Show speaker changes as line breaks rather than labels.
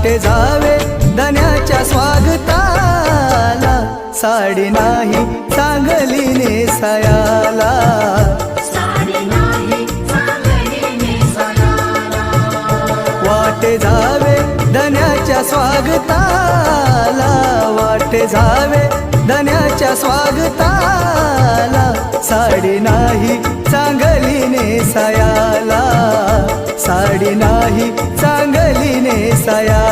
वाटे जावे धन्याच्या स्वागताला, साडी नाही चांगली नेसायाला, वाटे जावे धन्याच्या स्वागताला, वाटे जावे धन्याच्या स्वागताला, साडी नाही चांगली नेसायाला, साडी नाही चांगली नेसायाला.